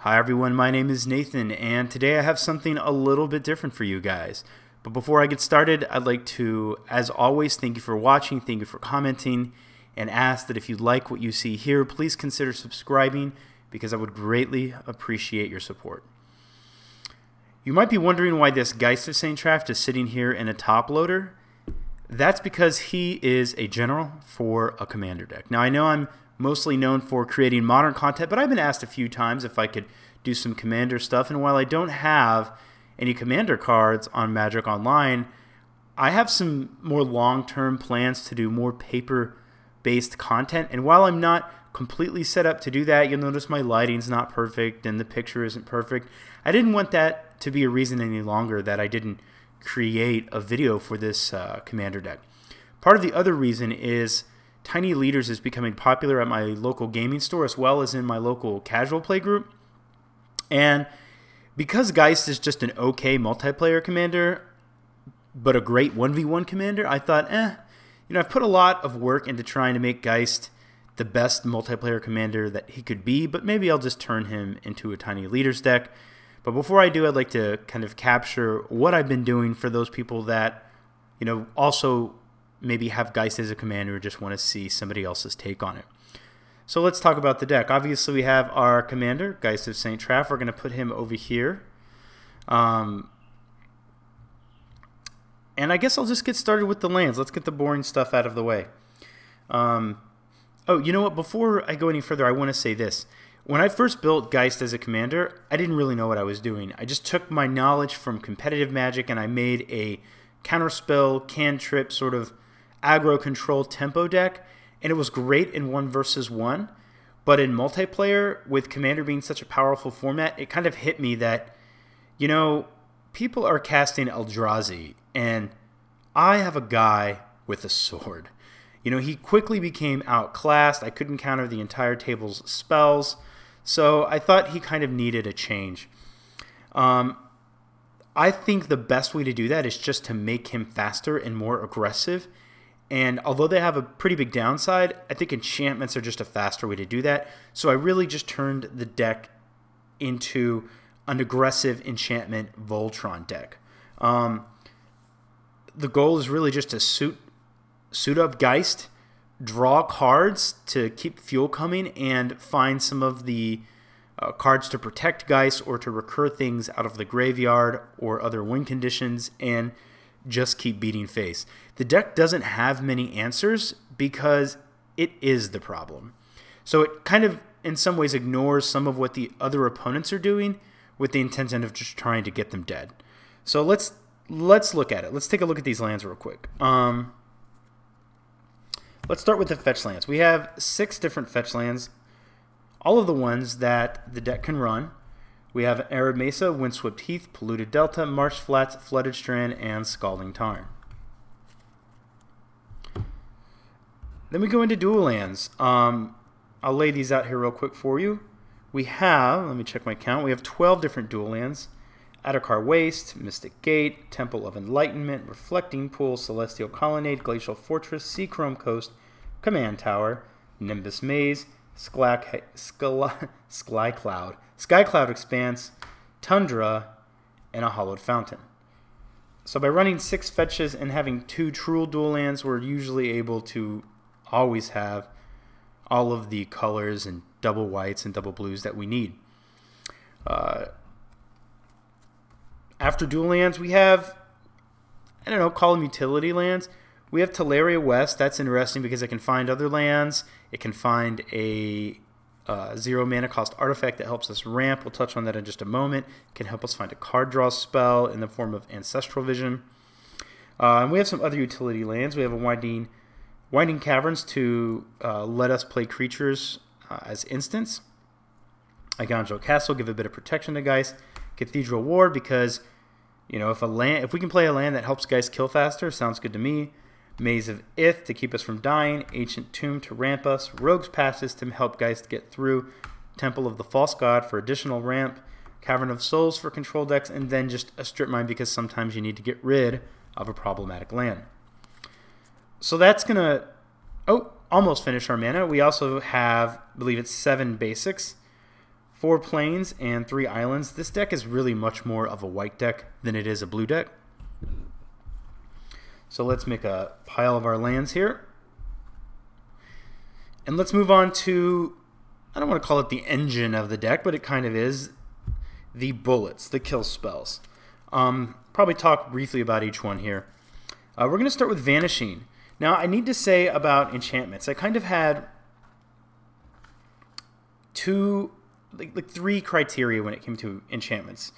Hi everyone, my name is Nathan, and today I have something a little bit different for you guys. But before I get started, I'd like to, as always, thank you for watching, thank you for commenting, and ask that if you like what you see here, please consider subscribing because I would greatly appreciate your support. You might be wondering why this Geist of St. Traft is sitting here in a top loader. That's because he is a general for a commander deck. Now I know I'm mostly known for creating modern content, but I've been asked a few times if I could do some commander stuff, and while I don't have any commander cards on Magic Online, I have some more long-term plans to do more paper-based content, and while I'm not completely set up to do that, you'll notice my lighting's not perfect and the picture isn't perfect. I didn't want that to be a reason any longer that I didn't create a video for this commander deck. Part of the other reason is Tiny Leaders is becoming popular at my local gaming store as well as in my local casual play group. And because Geist is just an okay multiplayer commander, but a great 1v1 commander, I thought, I've put a lot of work into trying to make Geist the best multiplayer commander that he could be, but maybe I'll just turn him into a Tiny Leaders deck. But before I do, I'd like to kind of capture what I've been doing for those people that, also maybe have Geist as a commander or just want to see somebody else's take on it. So let's talk about the deck. Obviously, we have our commander, Geist of St. Traft. We're going to put him over here. And I guess I'll just get started with the lands. Let's get the boring stuff out of the way. Oh, you know what? Before I go any further, I want to say this. When I first built Geist as a commander, I didn't really know what I was doing. I just took my knowledge from competitive Magic and I made a counterspell, cantrip, sort of aggro control tempo deck, and it was great in 1 versus 1, but in multiplayer, with Commander being such a powerful format, it kind of hit me that, people are casting Eldrazi, and I have a guy with a sword. He quickly became outclassed. I couldn't counter the entire table's spells, so I thought he kind of needed a change. I think the best way to do that is just to make him faster and more aggressive. And although they have a pretty big downside, I think enchantments are just a faster way to do that. So I really just turned the deck into an aggressive enchantment Voltron deck. The goal is really just to suit up Geist, draw cards to keep fuel coming, and find some of the cards to protect Geist or to recur things out of the graveyard or other win conditions, and just keep beating face. The deck doesn't have many answers because it is the problem. So it kind of, in some ways, ignores some of what the other opponents are doing with the intention of just trying to get them dead. So let's look at it. Let's take a look at these lands real quick. Let's start with the fetch lands. We have 6 different fetch lands, all of the ones that the deck can run. We have Arid Mesa, Windswept Heath, Polluted Delta, Marsh Flats, Flooded Strand, and Scalding Tarn. Then we go into dual lands. I'll lay these out here real quick for you. We have, let me check my count, we have 12 different dual lands. Adakar Waste, Mystic Gate, Temple of Enlightenment, Reflecting Pool, Celestial Colonnade, Glacial Fortress, Seachrome Coast, Command Tower, Nimbus Maze, Skycloud Expanse, Tundra, and a Hollowed Fountain. So by running 6 fetches and having 2 true dual lands, we're usually able to always have all of the colors and double whites and double blues that we need. After dual lands, we have, call them utility lands. We have Teleria West. That's interesting because it can find other lands. It can find a 0 mana cost artifact that helps us ramp. We'll touch on that in just a moment. It can help us find a card draw spell in the form of Ancestral Vision. And we have some other utility lands. We have a Winding Caverns to let us play creatures as instants. Iganjo Castle, give a bit of protection to Geist. Cathedral Ward, because if we can play a land that helps Geist kill faster, sounds good to me. Maze of Ith to keep us from dying, Ancient Tomb to ramp us, Rogue's Passes to help Geist get through, Temple of the False God for additional ramp, Cavern of Souls for control decks, and then just a Strip Mine because sometimes you need to get rid of a problematic land. So that's going to almost finish our mana. We also have, I believe it's 7 basics. 4 plains and 3 islands. This deck is really much more of a white deck than it is a blue deck. So let's make a pile of our lands here. And let's move on to, I don't want to call it the engine of the deck, but it kind of is, the bullets, the kill spells. Probably talk briefly about each one here. We're going to start with Vanishing. Now, I need to say about enchantments, I kind of had three criteria when it came to enchantments.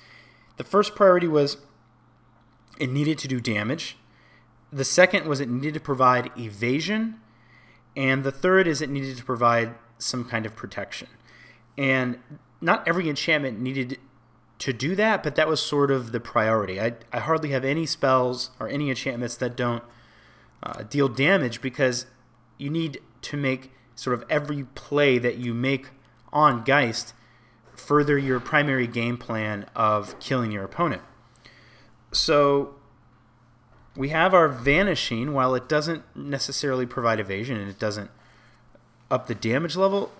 The first priority was it needed to do damage. The second was it needed to provide evasion. And the third is it needed to provide some kind of protection. And not every enchantment needed to do that, but that was sort of the priority. I hardly have any spells or any enchantments that don't deal damage, because you need to make sort of every play that you make on Geist further your primary game plan of killing your opponent. So we have our Vanishing. While it doesn't necessarily provide evasion and it doesn't up the damage level,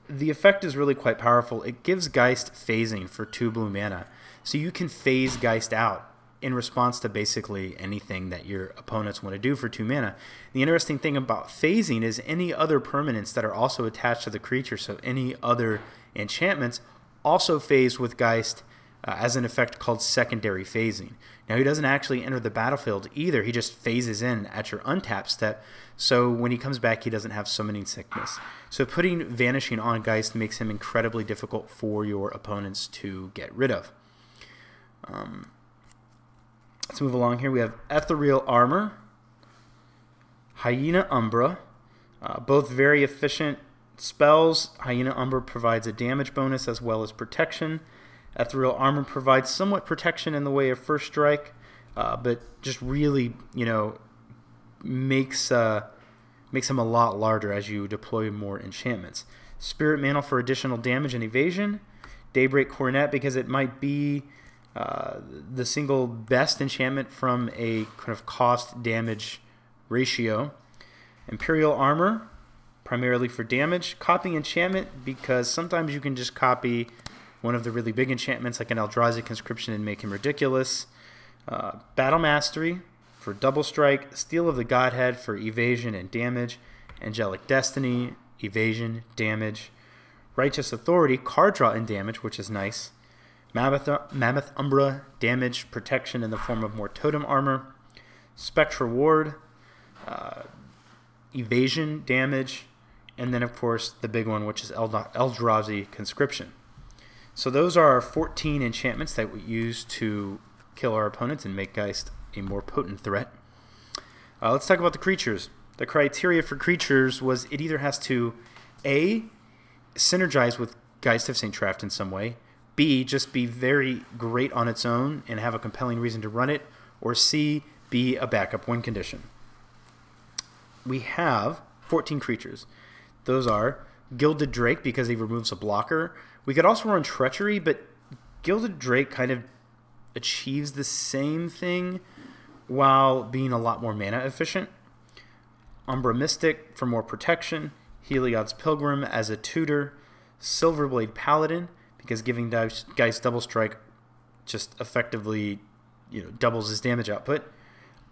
the effect is really quite powerful. It gives Geist phasing for 2 blue mana. So you can phase Geist out in response to basically anything that your opponents want to do for 2 mana. The interesting thing about phasing is any other permanents that are also attached to the creature, so any other enchantments, also phase with Geist as an effect called secondary phasing. Now, he doesn't actually enter the battlefield either. He just phases in at your untap step, so when he comes back, he doesn't have summoning sickness. So putting Vanishing on Geist makes him incredibly difficult for your opponents to get rid of. Let's move along here. We have Ethereal Armor, Hyena Umbra, both very efficient spells. Hyena Umbra provides a damage bonus as well as protection. Ethereal Armor provides somewhat protection in the way of first strike, but just really, makes him a lot larger as you deploy more enchantments. Spirit Mantle for additional damage and evasion. Daybreak Coronet because it might be the single best enchantment from a kind of cost damage ratio. Imperial Armor, primarily for damage. Copying enchantment because sometimes you can just copy one of the really big enchantments like an Eldrazi Conscription and make him ridiculous. Battle Mastery for double strike. Steel of the Godhead for evasion and damage. Angelic Destiny, evasion, damage. Righteous Authority, card draw and damage, which is nice. Mammoth Umbra, damage, protection in the form of more totem armor. Spectra Ward, evasion, damage, and then of course the big one, which is Eldrazi Conscription. So those are our 14 enchantments that we use to kill our opponents and make Geist a more potent threat. Let's talk about the creatures. The criteria for creatures was it either has to A, synergize with Geist of St. Traft in some way, B, just be very great on its own and have a compelling reason to run it, or C, be a backup win condition. We have 14 creatures. Those are Gilded Drake because he removes a blocker. We could also run Treachery, but Gilded Drake kind of achieves the same thing while being a lot more mana efficient. Umbra Mystic for more protection. Heliod's Pilgrim as a tutor. Silverblade Paladin because giving Geist double strike just effectively doubles his damage output.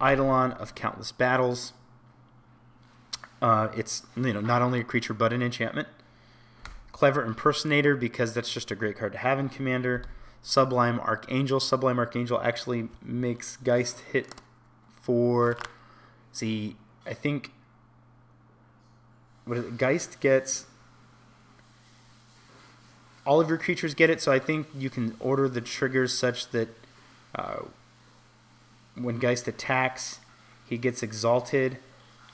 Eidolon of Countless Battles. It's not only a creature but an enchantment. Clever Impersonator because that's just a great card to have in Commander. Sublime Archangel. Sublime Archangel actually makes Geist hit for, I think, Geist gets, all of your creatures get it, so I think you can order the triggers such that when Geist attacks, he gets exalted.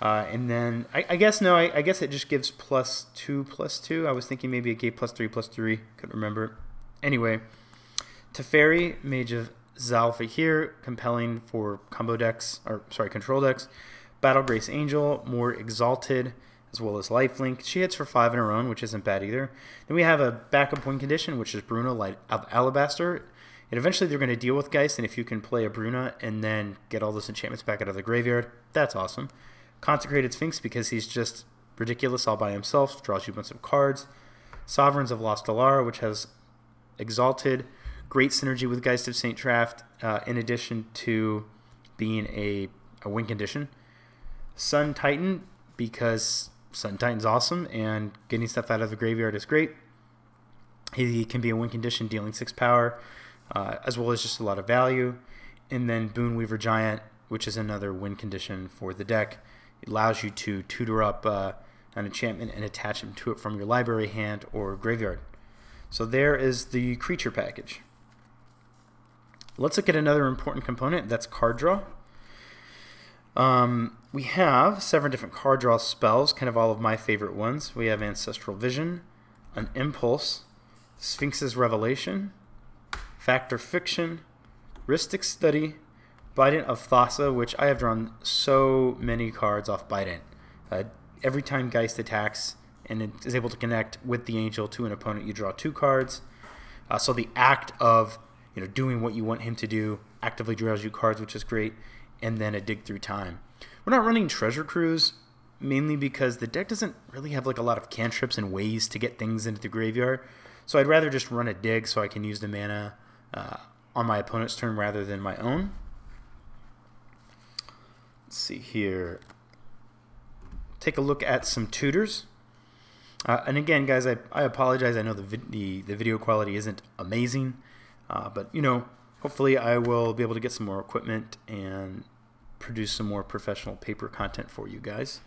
And then, I guess it just gives +2/+2. I was thinking maybe it gave +3/+3. Couldn't remember. Anyway, Teferi, Mage of Zalfa here, compelling for control decks. Battle Grace Angel, more exalted, as well as lifelink. She hits for 5 in her own, which isn't bad either. Then we have a backup win condition, which is Bruna, Light of Alabaster. And eventually they're going to deal with Geist, and if you can play a Bruna and then get all those enchantments back out of the graveyard, that's awesome. Consecrated Sphinx because he's just ridiculous all by himself, draws you a bunch of cards. Sovereigns of Lost Alara, which has Exalted, great synergy with Geist of St. Traft, in addition to being a win condition. Sun Titan, because Sun Titan's awesome and getting stuff out of the graveyard is great. He can be a win condition, dealing 6 power, as well as just a lot of value. And then Boon Weaver Giant, which is another win condition for the deck. It allows you to tutor up an enchantment and attach him to it from your library, hand, or graveyard. So there is the creature package. Let's look at another important component, that's card draw. We have 7 different card draw spells, kind of all of my favorite ones. We have Ancestral Vision, an Impulse, Sphinx's Revelation, Fact or Fiction, Rhystic Study, Bident of Thassa, which I have drawn so many cards off Bident. Every time Geist attacks and it is able to connect with the angel to an opponent, you draw 2 cards. So the act of doing what you want him to do actively draws you cards, which is great. And then a Dig Through Time. We're not running Treasure Cruise, mainly because the deck doesn't really have like a lot of cantrips and ways to get things into the graveyard. So I'd rather just run a Dig so I can use the mana on my opponent's turn rather than my own. Let's see here. Take a look at some tutors. And again, guys, I apologize. I know the video quality isn't amazing, but hopefully I will be able to get some more equipment and produce some more professional paper content for you guys.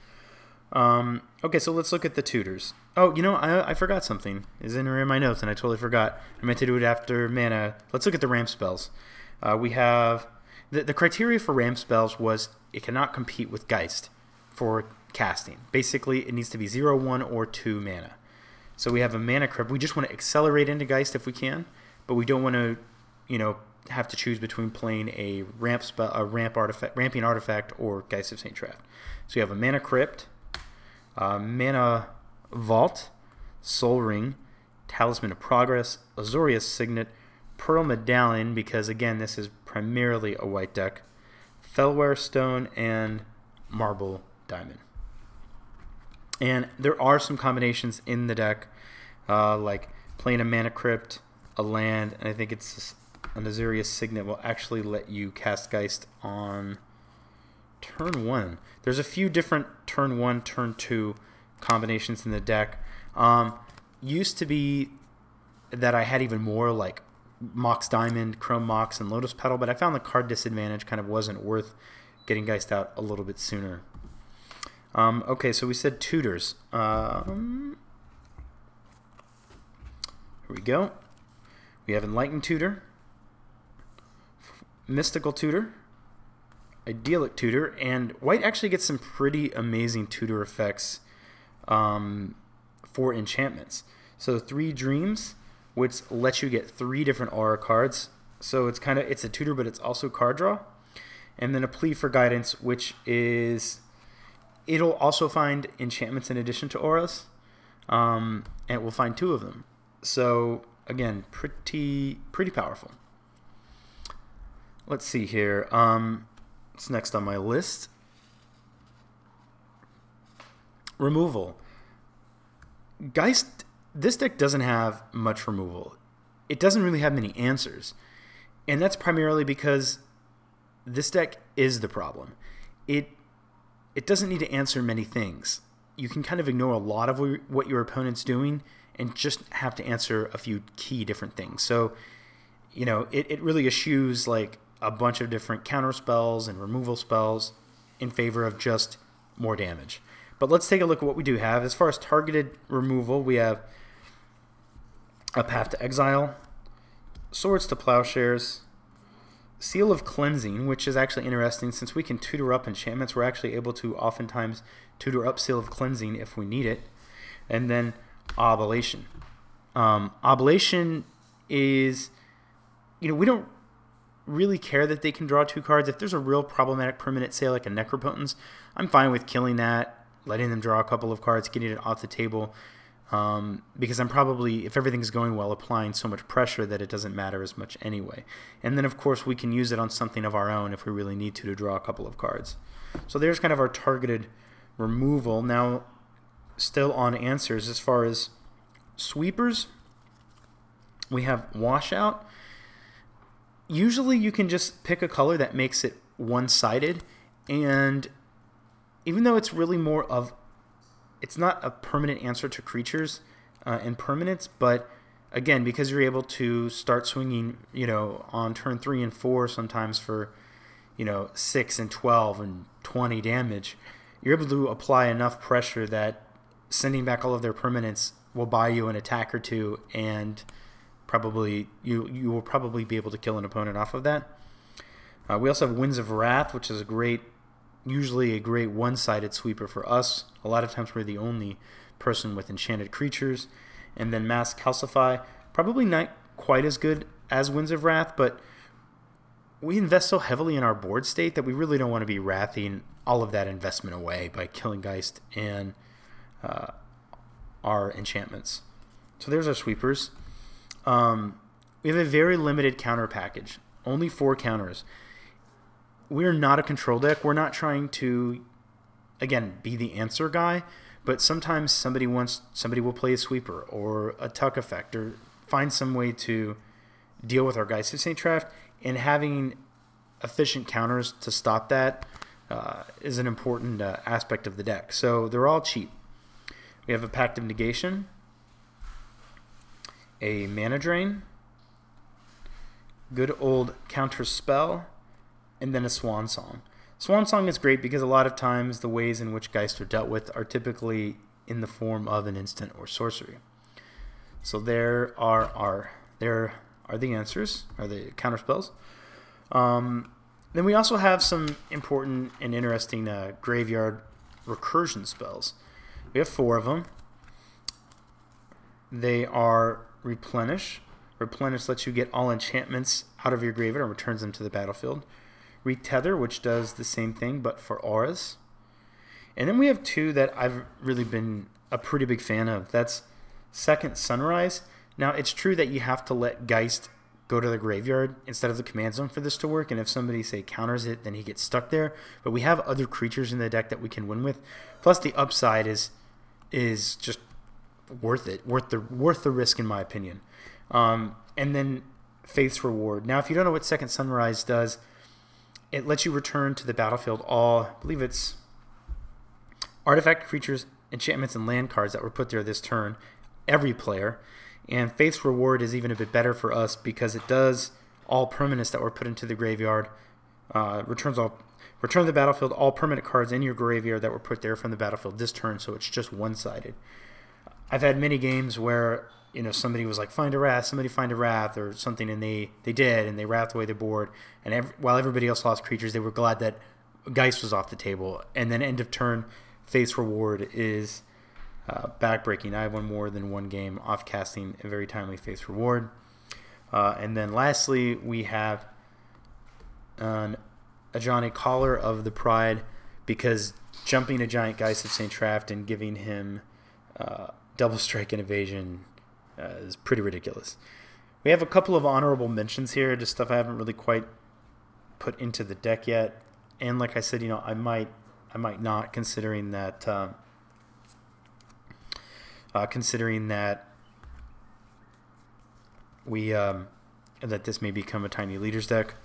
Okay, so let's look at the tutors. Oh, I forgot something. It's in my notes, and I totally forgot. I meant to do it after mana. Let's look at the ramp spells. We have the criteria for ramp spells was it cannot compete with Geist for casting. Basically, it needs to be 0, 1, or 2 mana. So we have a mana crypt. We just want to accelerate into Geist if we can, but we don't want to, have to choose between playing a ramp spell, ramping artifact, or Geist of St. Traft. So you have a mana crypt, mana vault, Soul Ring, Talisman of Progress, Azorius Signet, Pearl Medallion, because again this is primarily a white deck, Fellware Stone, and Marble Diamond. And there are some combinations in the deck, like playing a mana crypt, a land, and I think it's an Azorius Signet will actually let you cast Geist on turn 1. There's a few different turn 1, turn 2 combinations in the deck. Used to be that I had even more like Mox Diamond, Chrome Mox, and Lotus Petal, but I found the card disadvantage kind of wasn't worth getting Geist out a little bit sooner. Okay, so we said tutors. Here we go. We have Enlightened Tutor, Mystical Tutor, Idyllic Tutor, and white actually gets some pretty amazing tutor effects for enchantments. So 3 Dreams, which lets you get 3 different aura cards. So it's a tutor, but it's also card draw. And then a Plea for Guidance, which is it'll also find enchantments in addition to auras, and it will find 2 of them. So again, pretty powerful. Let's see here. What's next on my list? Removal. Geist, this deck doesn't have much removal. It doesn't really have many answers. And that's primarily because this deck is the problem. It doesn't need to answer many things. You can kind of ignore a lot of what your opponent's doing and just have to answer a few key different things. So, it really eschews like a bunch of different counter spells and removal spells in favor of just more damage. But let's take a look at what we do have. As far as targeted removal, we have a Path to Exile, Swords to Plowshares, Seal of Cleansing, which is actually interesting. Since we can tutor up enchantments, we're actually able to oftentimes tutor up Seal of Cleansing if we need it. And then Oblation. Oblation is, we don't really care that they can draw 2 cards. If there's a real problematic permanent, say like a Necropotence, I'm fine with killing that, letting them draw a couple of cards, getting it off the table, because I'm probably, if everything's going well, applying so much pressure that it doesn't matter as much anyway. And then of course we can use it on something of our own if we really need to draw a couple of cards. So there's kind of our targeted removal. Now, still on answers, as far as Sweepers, we have Washout. Usually you can just pick a color that makes it one-sided, and even though it's really more of, it's not a permanent answer to creatures and permanents, but again, because you're able to start swinging, you know, on turn 3 and 4 sometimes for, you know, 6 and 12 and 20 damage, you're able to apply enough pressure that sending back all of their permanents will buy you an attack or two, and probably you will probably be able to kill an opponent off of that. We also have Winds of Wrath, which is a great, usually a great one-sided sweeper for us. A lot of times we're the only person with enchanted creatures. And then Mass Calcify, probably not quite as good as Winds of Wrath, but we invest so heavily in our board state that we really don't want to be wrathing all of that investment away by killing Geist and our enchantments. So there's our sweepers. We have a very limited counter package, only 4 counters. We're not a control deck. We're not trying to, again, be the answer guy, but sometimes somebody will play a sweeper or a tuck effect or find some way to deal with our Geist of St. Traft, and having efficient counters to stop that is an important aspect of the deck. So they're all cheap. We have a Pact of Negation, a Mana Drain, good old Counter Spell, and then a Swan Song. Swan Song is great because a lot of times the ways in which Geist are dealt with are typically in the form of an instant or sorcery. So there are the answers, are the counter spells. Then we also have some important and interesting graveyard recursion spells. We have 4 of them. They are Replenish. Replenish lets you get all enchantments out of your graveyard and returns them to the battlefield. Retether, which does the same thing but for auras. And then we have 2 that I've really been a pretty big fan of. That's Second Sunrise. Now, it's true that you have to let Geist go to the graveyard instead of the command zone for this to work, and if somebody, say, counters it, then he gets stuck there. But we have other creatures in the deck that we can win with. Plus, the upside is just worth it, worth the risk, in my opinion. And then Faith's Reward. Now, if you don't know what Second Sunrise does, it lets you return to the battlefield all, I believe it's artifact, creatures, enchantments, and land cards that were put there this turn, every player. And Faith's Reward is even a bit better for us because it does all permanents that were put into the graveyard, return to the battlefield all permanent cards in your graveyard that were put there from the battlefield this turn, so it's just one-sided. I've had many games where, you know, somebody was like, find a wrath, somebody find a wrath or something, and they did, and they wrathed away the board, and while everybody else lost creatures, they were glad that Geist was off the table. And then end of turn, Faith's Reward is backbreaking. I have won more than one game off casting a very timely Faith's Reward. And then lastly, we have a Johnny Collar of the Pride, because jumping a giant Geist of St. Traft and giving him double strike and evasion is pretty ridiculous. We have a couple of honorable mentions here, just stuff I haven't really quite put into the deck yet. And like I said, you know, I might not, considering that we that this may become a tiny leaders deck.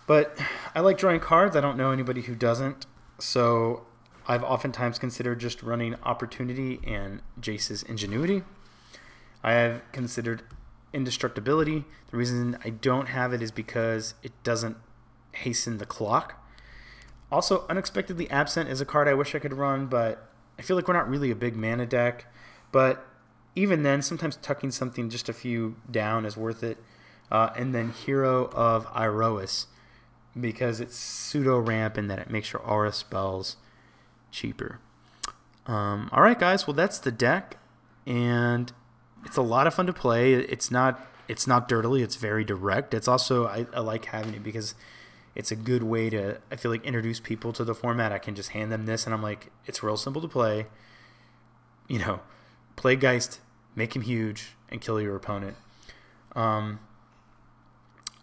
But I like drawing cards. I don't know anybody who doesn't. So I've oftentimes considered just running Opportunity and Jace's Ingenuity. I have considered Indestructibility. The reason I don't have it is because it doesn't hasten the clock. Also, Unexpectedly Absent is a card I wish I could run, but I feel like we're not really a big mana deck. But even then, sometimes tucking something just a few down is worth it. And then Hero of Iroas, because it's pseudo ramp and that it makes your aura spells cheaper. Alright guys, well that's the deck, and it's a lot of fun to play. It's not dirtily, it's very direct. It's also, I like having it because it's a good way to, I feel like, introduce people to the format. I can just hand them this and I'm like, it's real simple to play. You know, play Geist, make him huge, and kill your opponent.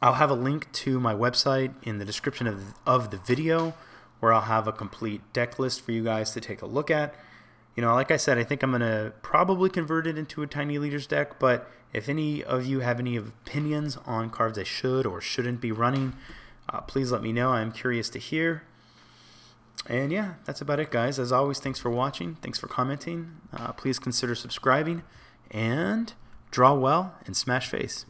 I'll have a link to my website in the description of the video, where I'll have a complete deck list for you guys to take a look at. You know, like I said, I think I'm going to probably convert it into a Tiny Leaders deck, but if any of you have any opinions on cards I should or shouldn't be running, please let me know. I'm curious to hear. And yeah, that's about it, guys. As always, thanks for watching. Thanks for commenting. Please consider subscribing. And draw well and smash face.